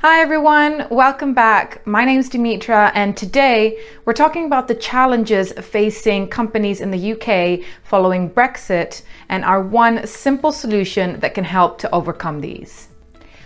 Hi everyone, welcome back. My name is Dimitra and today we're talking about the challenges facing companies in the UK following Brexit and our one simple solution that can help to overcome these.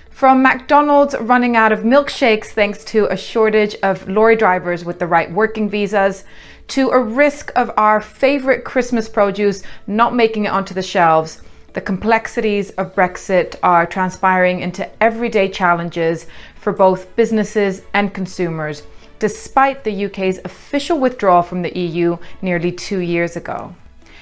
From McDonald's running out of milkshakes thanks to a shortage of lorry drivers with the right working visas, to a risk of our favorite Christmas produce not making it onto the shelves, the complexities of Brexit are transpiring into everyday challenges for both businesses and consumers, despite the UK's official withdrawal from the EU nearly 2 years ago.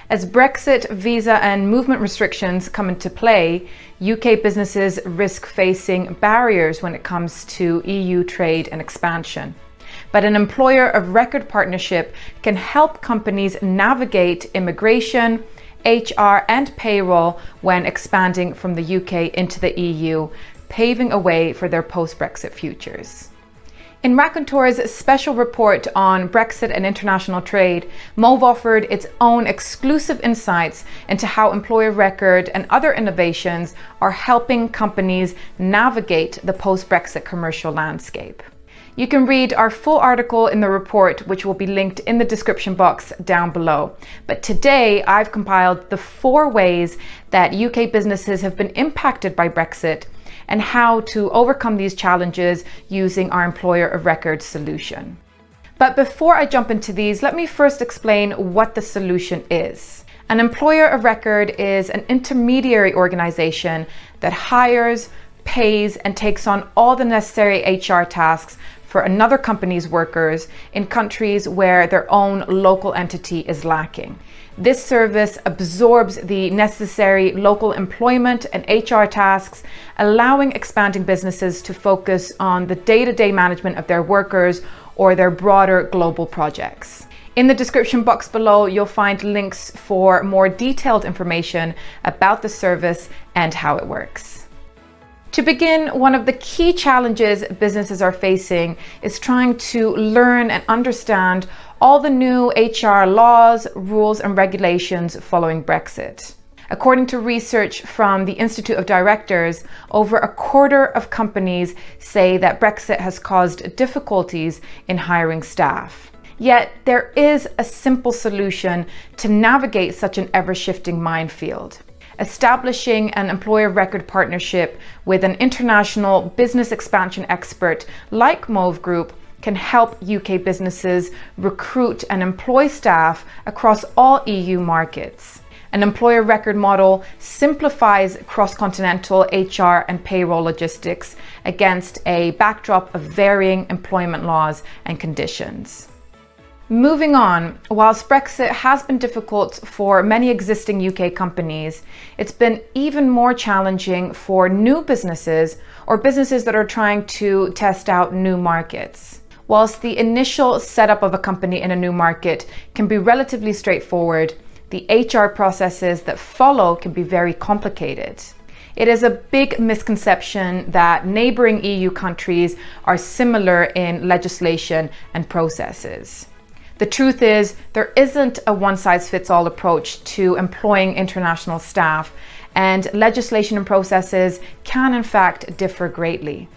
As Brexit, visa and movement restrictions come into play, UK businesses risk facing barriers when it comes to EU trade and expansion. But an employer of record partnership can help companies navigate immigration, HR and payroll when expanding from the UK into the EU, paving a way for their post-Brexit futures. In Raconteur's special report on Brexit and international trade, Move offered its own exclusive insights into how employer record and other innovations are helping companies navigate the post-Brexit commercial landscape. You can read our full article in the report, which will be linked in the description box down below. But today I've compiled the 4 ways that UK businesses have been impacted by Brexit and how to overcome these challenges using our employer of record solution. But before I jump into these, let me first explain what the solution is. An employer of record is an intermediary organization that hires, pays, and takes on all the necessary HR tasks for another company's workers in countries where their own local entity is lacking. This service absorbs the necessary local employment and HR tasks, allowing expanding businesses to focus on the day-to-day management of their workers or their broader global projects. In the description box below, you'll find links for more detailed information about the service and how it works. To begin, one of the key challenges businesses are facing is trying to learn and understand all the new HR laws, rules, and regulations following Brexit. According to research from the Institute of Directors, over a quarter of companies say that Brexit has caused difficulties in hiring staff. Yet there is a simple solution to navigate such an ever-shifting minefield. Establishing an employer of record partnership with an international business expansion expert like Move Group can help UK businesses recruit and employ staff across all EU markets. An employer of record model simplifies cross-continental HR and payroll logistics against a backdrop of varying employment laws and conditions. Moving on, whilst Brexit has been difficult for many existing UK companies, it's been even more challenging for new businesses or businesses that are trying to test out new markets. Whilst the initial setup of a company in a new market can be relatively straightforward, the HR processes that follow can be very complicated. It is a big misconception that neighbouring EU countries are similar in legislation and processes. The truth is, there isn't a one-size-fits-all approach to employing international staff, and legislation and processes can in fact differ greatly.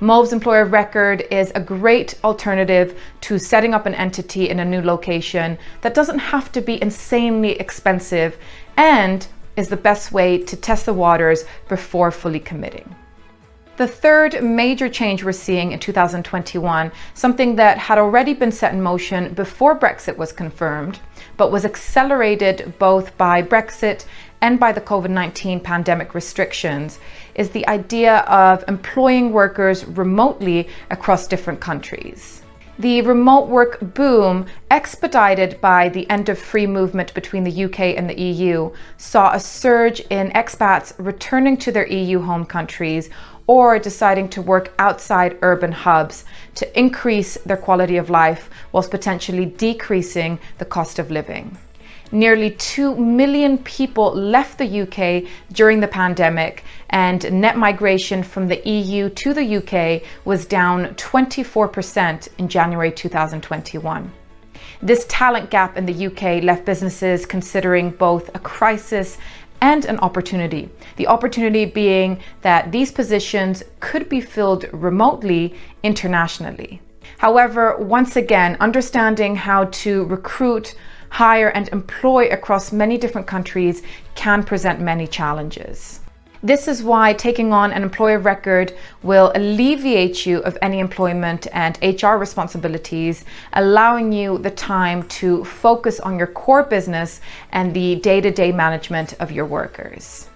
Move's employer of record is a great alternative to setting up an entity in a new location that doesn't have to be insanely expensive and is the best way to test the waters before fully committing. The third major change we're seeing in 2021, something that had already been set in motion before Brexit was confirmed, but was accelerated both by Brexit and by the COVID-19 pandemic restrictions, is the idea of employing workers remotely across different countries. The remote work boom, expedited by the end of free movement between the UK and the EU, saw a surge in expats returning to their EU home countries or deciding to work outside urban hubs to increase their quality of life whilst potentially decreasing the cost of living. Nearly 2 million people left the UK during the pandemic, and net migration from the EU to the UK was down 24% in January 2021. This talent gap in the UK left businesses considering both a crisis and an opportunity. The opportunity being that these positions could be filled remotely, internationally. However, once again, understanding how to recruit, hire, and employ across many different countries can present many challenges. This is why taking on an employer of record will alleviate you of any employment and HR responsibilities, allowing you the time to focus on your core business and the day-to-day management of your workers.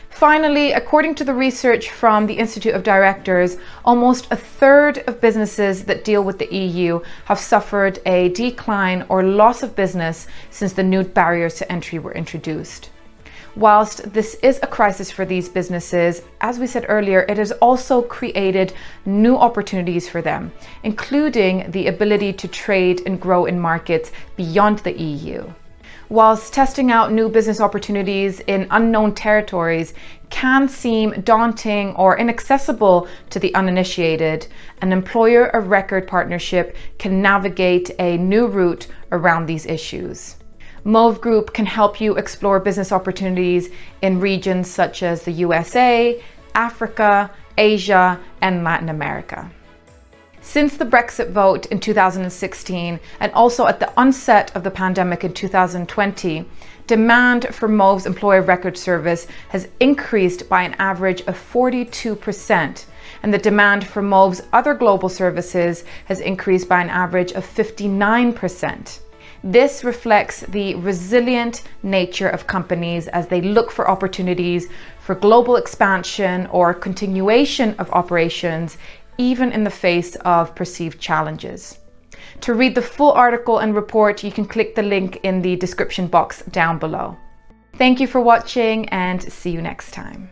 Finally, according to the research from the Institute of Directors, almost a third of businesses that deal with the EU have suffered a decline or loss of business since the new barriers to entry were introduced. Whilst this is a crisis for these businesses, as we said earlier, it has also created new opportunities for them, including the ability to trade and grow in markets beyond the EU. Whilst testing out new business opportunities in unknown territories can seem daunting or inaccessible to the uninitiated, an employer of record partnership can navigate a new route around these issues. Mauve Group can help you explore business opportunities in regions such as the USA, Africa, Asia, and Latin America. Since the Brexit vote in 2016 and also at the onset of the pandemic in 2020, demand for Mauve's employer of record service has increased by an average of 42%, and the demand for Mauve's other global services has increased by an average of 59%. This reflects the resilient nature of companies as they look for opportunities for global expansion or continuation of operations, even in the face of perceived challenges. To read the full article and report, you can click the link in the description box down below. Thank you for watching and see you next time.